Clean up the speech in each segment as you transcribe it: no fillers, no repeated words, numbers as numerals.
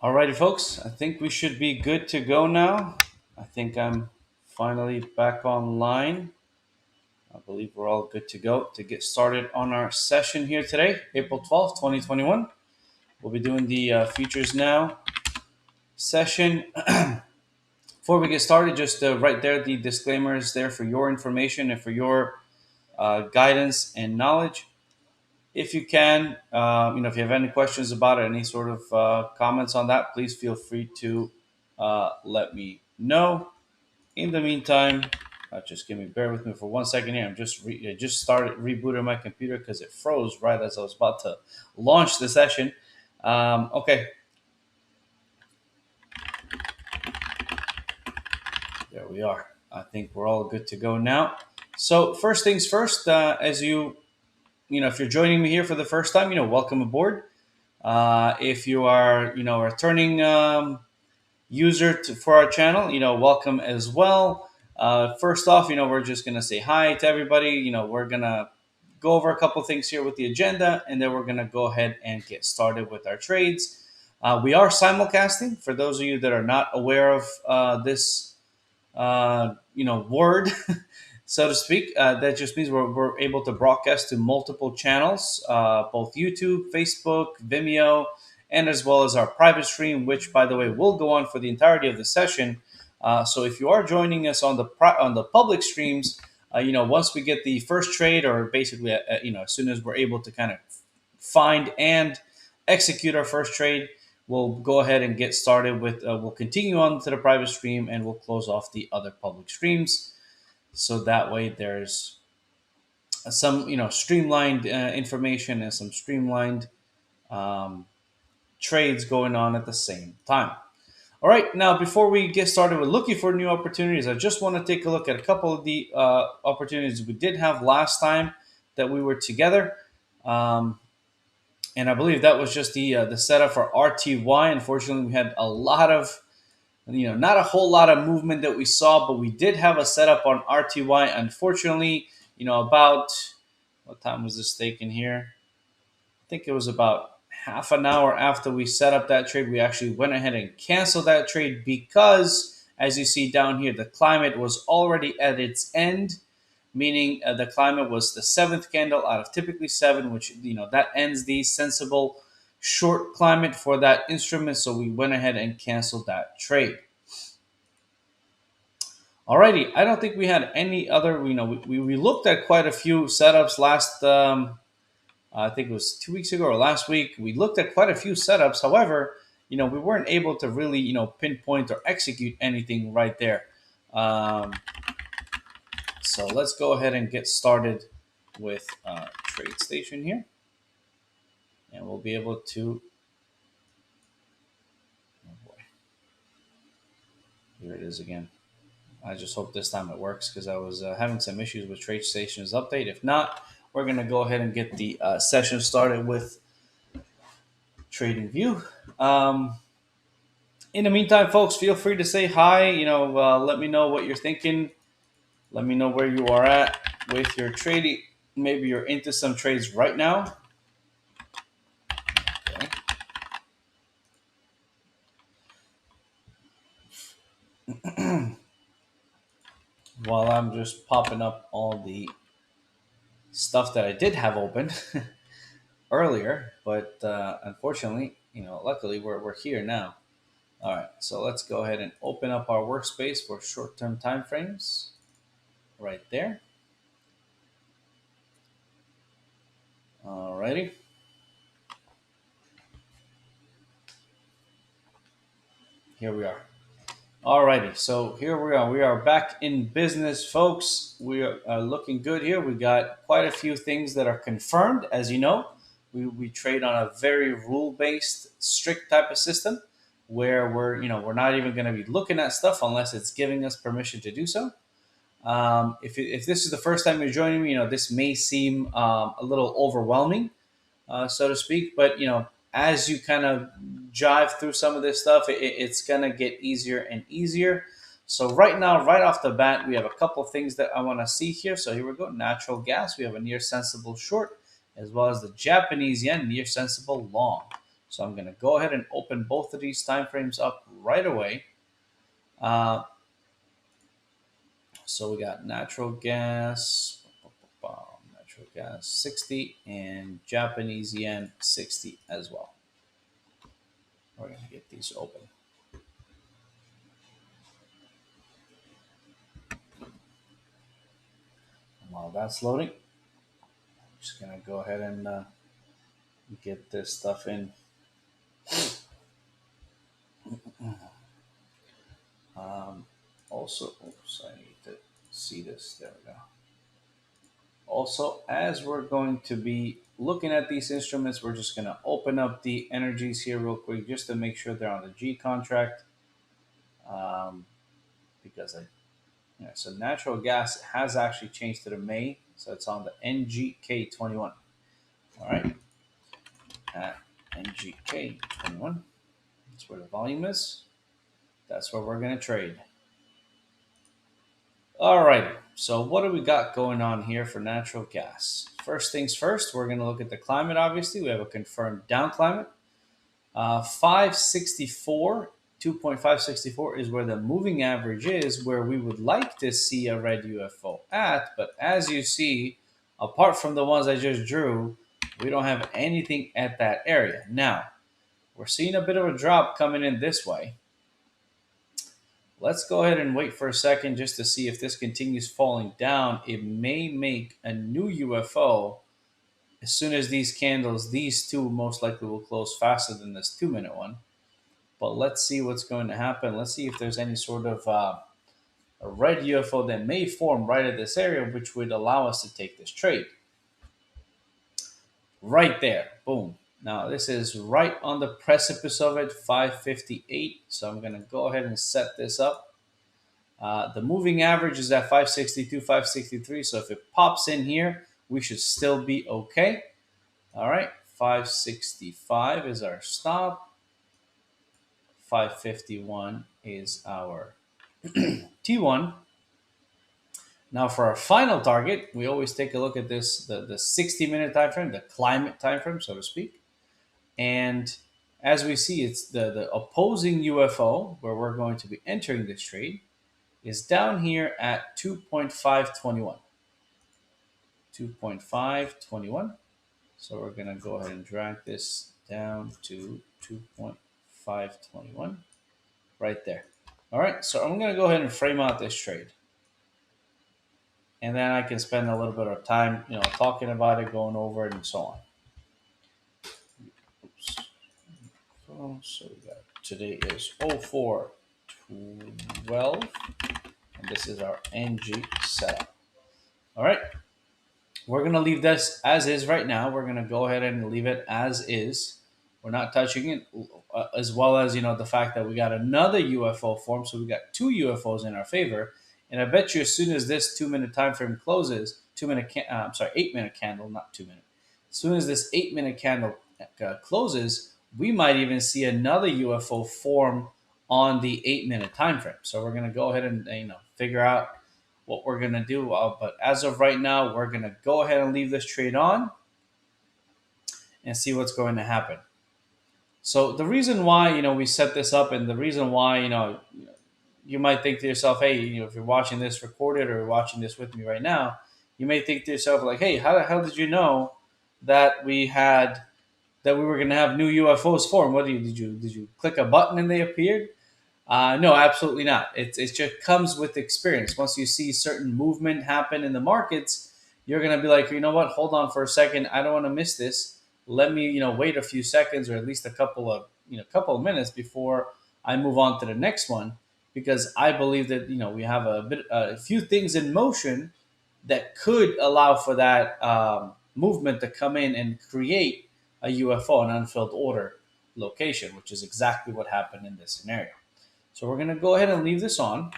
Alrighty, folks. I think we should be good to go now. I think I'm finally back online. I believe we're all good to go to get started on our session here today, April 12th, 2021. We'll be doing the futures now session. Before we get started, just right there, the disclaimer is there for your information and for your guidance and knowledge. If you can, if you have any questions about it, any sort of comments on that, please feel free to let me know. In the meantime, just bear with me for 1 second here. I just started rebooting my computer because it froze right as I was about to launch the session. Okay, there we are. I think we're all good to go now. So first things first, as if you're joining me here for the first time, welcome aboard. If you are, a returning user for our channel, welcome as well. First off, we're just going to say hi to everybody. We're going to go over a couple things here with the agenda, and then we're going to go ahead and get started with our trades. We are simulcasting. For those of you that are not aware of this, word, so to speak, that just means we're able to broadcast to multiple channels, both YouTube, Facebook, Vimeo, and as well as our private stream, which, by the way, will go on for the entirety of the session. So if you are joining us on the public streams, once we get the first trade, or basically, as soon as we're able to kind of find and execute our first trade, we'll go ahead and get started with. We'll continue on to the private stream, and we'll close off the other public streams. So that way, there's some streamlined information and some streamlined trades going on at the same time. All right, now before we get started with looking for new opportunities, I just want to take a look at a couple of the opportunities we did have last time that we were together. And I believe that was just the setup for RTY. Unfortunately, we had a lot of, not a whole lot of movement that we saw, but we did have a setup on RTY. Unfortunately, about, what time was this taken here? I think it was about half an hour after we set up that trade, we actually went ahead and canceled that trade because, as you see down here, the climate was already at its end, meaning the climate was the seventh candle out of typically seven, which, that ends the sensible short climate for that instrument. So we went ahead and canceled that trade. Alrighty, I don't think we had any other, we looked at quite a few setups last, I think it was 2 weeks ago or last week. We looked at quite a few setups. However, we weren't able to really, pinpoint or execute anything right there. So let's go ahead and get started with TradeStation here. And we'll be able to, oh boy, here it is again. I just hope this time it works because I was having some issues with TradeStation's update. If not, we're going to go ahead and get the session started with TradingView. In the meantime, folks, feel free to say hi. Let me know what you're thinking. Let me know where you are at with your trading. Maybe you're into some trades right now. Okay. While I'm just popping up all the stuff that I did have open earlier, but unfortunately, luckily we're here now. All right, so let's go ahead and open up our workspace for short-term time frames right there. Alrighty. Here we are. Alrighty, so here we are. We are back in business, folks. We are looking good here. We got quite a few things that are confirmed. As you know, we trade on a very rule-based, strict type of system where we're not even going to be looking at stuff unless it's giving us permission to do so. If this is the first time you're joining me, this may seem a little overwhelming, so to speak, but as you kind of jive through some of this stuff, it's going to get easier and easier. So right now, right off the bat, we have a couple things that I want to see here. So here we go. Natural gas. We have a near sensible short, as well as the Japanese yen near sensible long. So I'm going to go ahead and open both of these time frames up right away. So we got natural gas, natural gas 60, and Japanese yen 60 as well. We're going to get these open. While that's loading, I'm just going to go ahead and get this stuff in. Also, oops, I need to see this. There we go. Also, as we're going to be looking at these instruments, we're just going to open up the energies here real quick just to make sure they're on the G contract. Because so natural gas has actually changed to the May, so it's on the NGK21. All right, at NGK21, that's where the volume is. That's where we're going to trade. All right, so what do we got going on here for natural gas? First things first, we're going to look at the climate. Obviously, we have a confirmed down climate. 564, 2.564 is where the moving average is, where we would like to see a red UFO at. But as you see, apart from the ones I just drew, we don't have anything at that area. Now, we're seeing a bit of a drop coming in this way. Let's go ahead and wait for a second just to see if this continues falling down. It may make a new UFO as soon as these candles, these two most likely will close faster than this 2-minute one. But let's see what's going to happen. Let's see if there's any sort of a red UFO that may form right at this area, which would allow us to take this trade. Right there, boom. Now this is right on the precipice of it, 558. So I'm going to go ahead and set this up. The moving average is at 562, 563. So if it pops in here, we should still be okay. All right, 565 is our stop. 551 is our T1. Now for our final target, we always take a look at this, the 60-minute time frame, the climate time frame, so to speak. And as we see, it's the opposing UFO where we're going to be entering this trade is down here at 2.521. 2.521. So we're going to go ahead and drag this down to 2.521 right there. All right, so I'm going to go ahead and frame out this trade. And then I can spend a little bit of time, talking about it, going over it, and so on. Oops. So we got, today is 04/12, and this is our NG setup. All right, we're going to leave this as is right now. We're going to go ahead and leave it as is. We're not touching it, as well as, the fact that we got another UFO form. So we got two UFOs in our favor. And I bet you as soon as this 2-minute time frame closes, 8-minute candle, not 2 minute. As soon as this 8-minute candle closes, we might even see another UFO form on the 8-minute time frame. So we're going to go ahead and figure out what we're going to do. But as of right now, we're going to go ahead and leave this trade on and see what's going to happen. So the reason why we set this up, and the reason why you might think to yourself, hey, if you're watching this recorded or watching this with me right now, you may think to yourself like, hey, how the hell did you know that we were going to have new UFOs form? What did you click a button and they appeared? No, absolutely not. It just comes with experience. Once you see certain movement happen in the markets, you're going to be like, you know what? Hold on for a second. I don't want to miss this. Let me, wait a few seconds or at least a couple of minutes before I move on to the next one, because I believe that we have a few things in motion that could allow for that movement to come in and create a UFO, an unfilled order location, which is exactly what happened in this scenario. So we're going to go ahead and leave this on.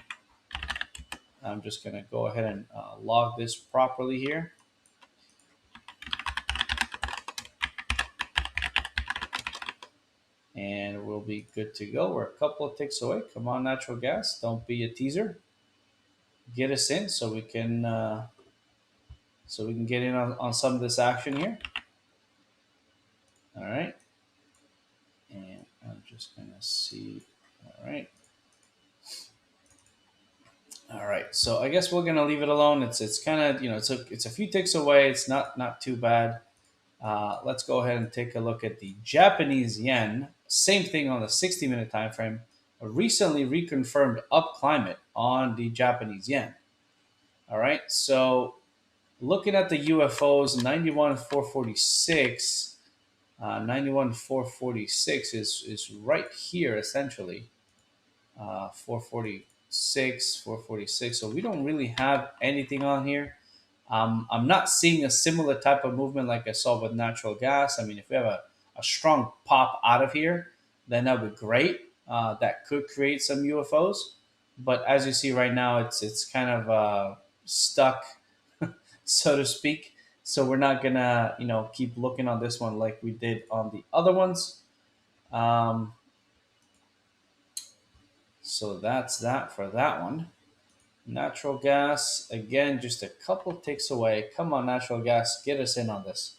I'm just going to go ahead and log this properly here. And we'll be good to go. We're a couple of ticks away. Come on, natural gas. Don't be a teaser. Get us in so we can get in on some of this action here. All right. I'm just gonna see. All right. All right. So I guess we're gonna leave it alone. It's kind of, it's a few ticks away. It's not too bad. Let's go ahead and take a look at the Japanese yen. Same thing on the 60-minute time frame. A recently reconfirmed up climate on the Japanese yen. All right. So looking at the UFOs, 91,446. 91,446 is right here essentially. 446, 446. So we don't really have anything on here. I'm not seeing a similar type of movement like I saw with natural gas. I mean, if we have a strong pop out of here, then that would be great. That could create some UFOs. But as you see right now, it's kind of stuck, so to speak. So we're not gonna keep looking on this one like we did on the other ones. Um, so that's that for that one. Natural gas, again, just a couple ticks away. Come on, natural gas, get us in on this.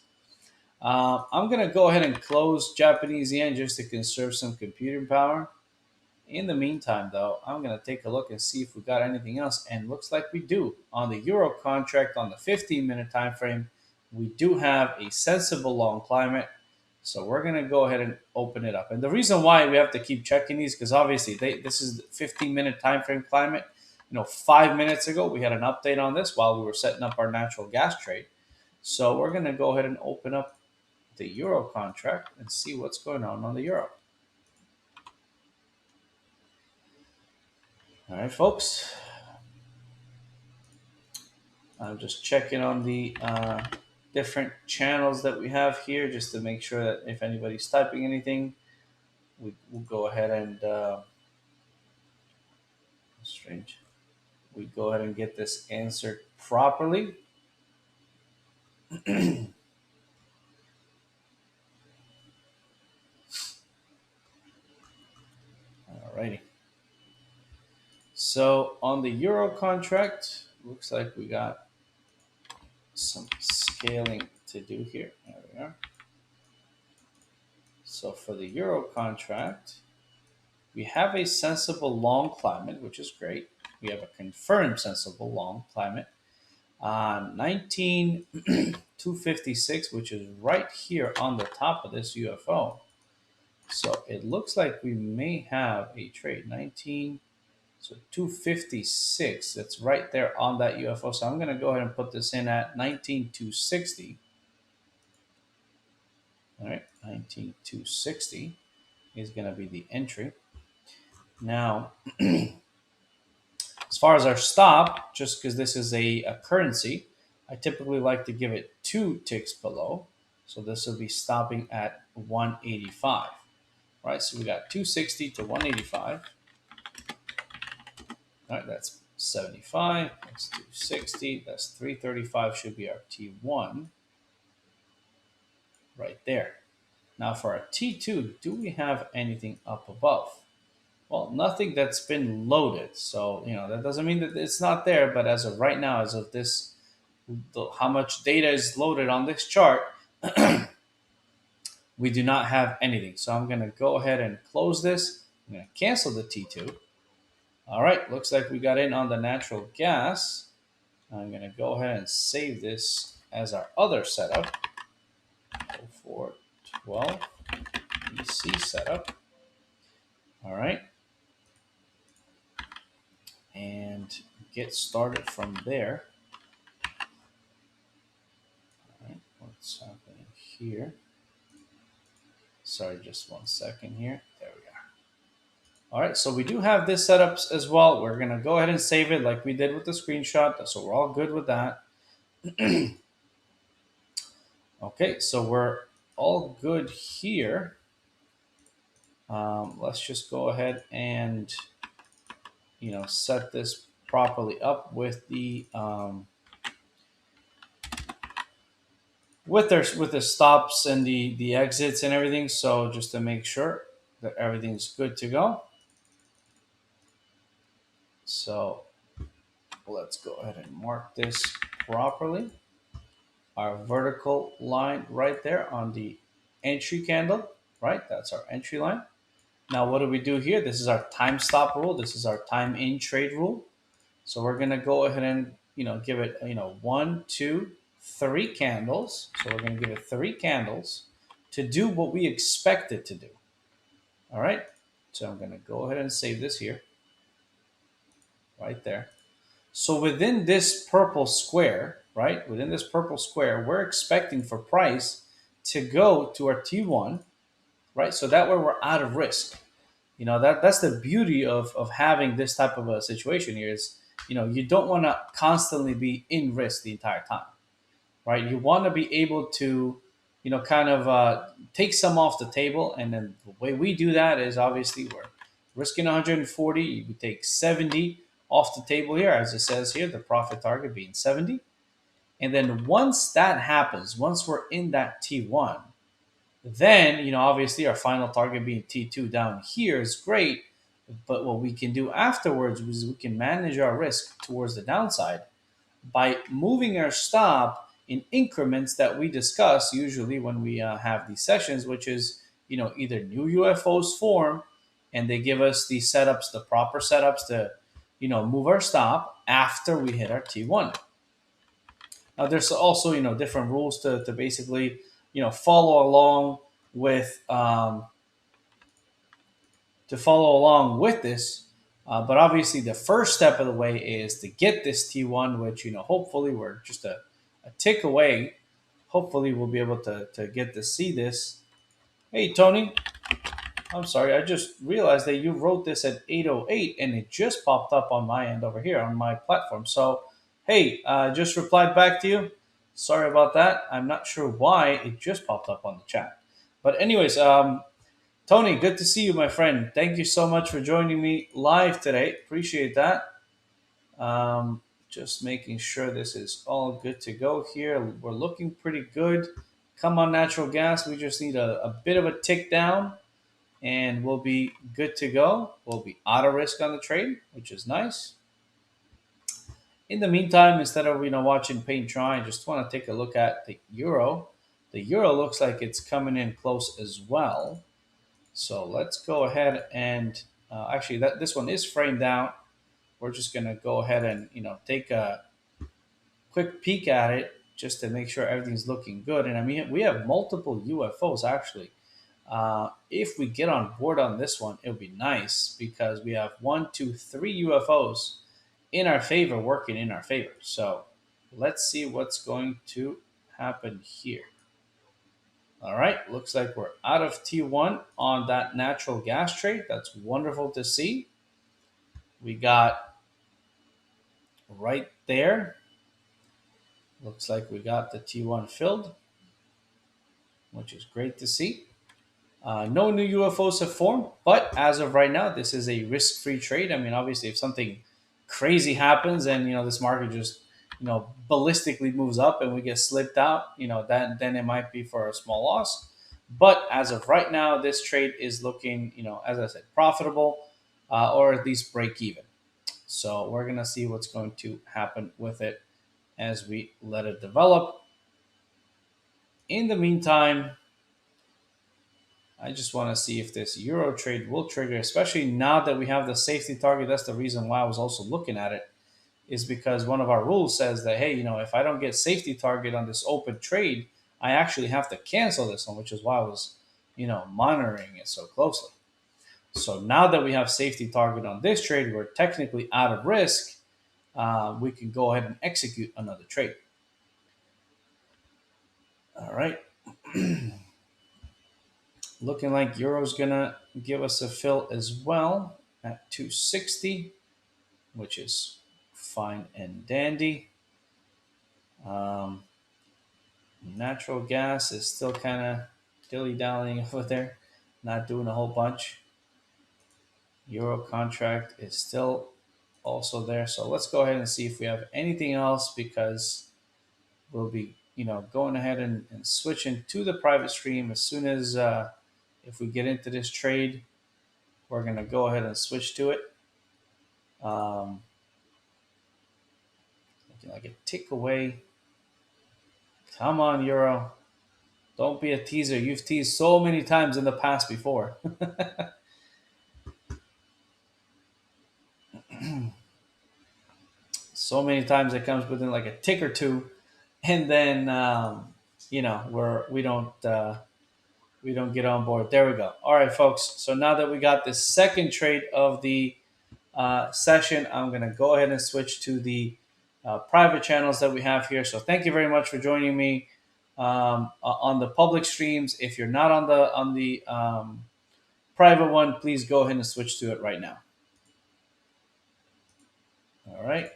I'm going to go ahead and close Japanese yen just to conserve some computing power. In the meantime, though, I'm going to take a look and see if we got anything else. And looks like we do. On the euro contract, on the 15-minute time frame, we do have a sensible long climate. So we're going to go ahead and open it up. And the reason why we have to keep checking these, because obviously this is the 15-minute time frame climate. 5 minutes ago, we had an update on this while we were setting up our natural gas trade. So we're going to go ahead and open up the euro contract and see what's going on the euro. All right, folks. I'm just checking on the different channels that we have here just to make sure that if anybody's typing anything, we'll go ahead and strange. We go ahead and get this answered properly. Alrighty. So on the euro contract, looks like we got some scaling to do here. There we are. So for the euro contract, we have a sensible long climate, which is great. We have a confirmed sensible long climate. 19,256, which is right here on the top of this UFO. So it looks like we may have a trade. 256. That's right there on that UFO. So I'm going to go ahead and put this in at 19,260. All right, 19,260 is going to be the entry. Now, as far as our stop, just because this is a currency, I typically like to give it 2 ticks below. So this will be stopping at 185. All right, so we got 260 to 185. All right, that's 75. That's 260. That's 335 should be our T1 right there. Now for our T2, do we have anything up above? Well, nothing that's been loaded. So, that doesn't mean that it's not there, but as of right now, as of this, how much data is loaded on this chart, we do not have anything. So I'm going to go ahead and close this. I'm going to cancel the T2. All right, looks like we got in on the natural gas. I'm going to go ahead and save this as our other setup. 0412 EC setup. All right. And get started from there. All right, what's happening here? Sorry, just 1 second here. There we are. All right, so we do have this setup as well. We're going to go ahead and save it like we did with the screenshot. So we're all good with that. Okay, so we're all good here. Let's just go ahead and, set this properly up with the with the stops and the exits and everything. So just to make sure that everything's good to go. So let's go ahead and mark this properly. Our vertical line right there on the entry candle, right? That's our entry line. Now, what do we do here? This is our time stop rule. This is our time in trade rule. So we're gonna go ahead and give it one, two, three candles. So we're gonna give it three candles to do what we expect it to do. All right. So I'm gonna go ahead and save this here, right there. So within this purple square, right, within this purple square, we're expecting for price to go to our T1, right? So that way we're out of risk. That's the beauty of having this type of a situation here is, you don't want to constantly be in risk the entire time, right? You want to be able to, kind of take some off the table. And then the way we do that is obviously we're risking 140. We take 70 off the table here, as it says here, the profit target being 70. And then once that happens, once we're in that T1, then, obviously our final target being T2 down here is great. But what we can do afterwards is we can manage our risk towards the downside by moving our stop in increments that we discuss usually when we have these sessions, which is, either new UFOs form and they give us the setups, the proper setups to, move our stop after we hit our T1. Now, there's also, different rules to basically, follow along with this. But obviously, the first step of the way is to get this T1, which hopefully we're just a tick away. Hopefully, we'll be able to get to see this. Hey, Tony, I'm sorry, I just realized that you wrote this at 8:08, and it just popped up on my end over here on my platform. So, hey, just replied back to you. Sorry about that. I'm not sure why it just popped up on the chat. But anyways, Tony, good to see you, my friend. Thank you so much for joining me live today. Appreciate that. Just making sure this is all good to go here. We're looking pretty good. Come on, natural gas. We just need a bit of a tick down and we'll be good to go. We'll be out of risk on the trade, which is nice. In the meantime, instead of watching paint dry, I just want to take a look at the euro. The euro looks like it's coming in close as well. So let's go ahead and actually this one is framed out. We're just gonna go ahead and take a quick peek at it just to make sure everything's looking good. And I mean, we have multiple UFOs actually. If we get on board on this one, it would be nice because we have 1, 2, 3 UFOs in our favor, working in our favor. So let's see what's going to happen here. All right, looks like we're out of T1 on that natural gas trade. That's wonderful to see. We got right there. Looks like we got the T1 filled, which is great to see. No new UFOs have formed, but as of right now, this is a risk-free trade. I mean, obviously, if something crazy happens and this market just ballistically moves up and we get slipped out, then it might be for a small loss. But as of right now, this trade is looking, as I said, profitable or at least break even. So we're gonna see what's going to happen with it as we let it develop. In the meantime, I just want to see if this euro trade will trigger, especially now that we have the safety target. That's the reason why I was also looking at it, is because one of our rules says that, hey, if I don't get safety target on this open trade, I actually have to cancel this one, which is why I was, monitoring it so closely. So now that we have safety target on this trade, we're technically out of risk. We can go ahead and execute another trade. All right. Looking like Euro's gonna give us a fill as well at 260, which is fine and dandy. Natural gas is still kind of dilly-dallying over there, not doing a whole bunch. Euro contract is still also there. So let's go ahead and see if we have anything else, because we'll be going ahead and switching to the private stream as soon as if we get into this trade. We're going to go ahead and switch to it. Looking like a tick away. Come on, Euro. Don't be a teaser. You've teased so many times in the past before. So many times it comes within like a tick or two, and then we don't get on board. There we go. All right, folks. So now that we got the second trade of the session, I'm going to go ahead and switch to the private channels that we have here. So thank you very much for joining me on the public streams. If you're not on the private one, please go ahead and switch to it right now. All right.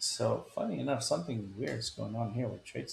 So funny enough, something weird is going on here with trades.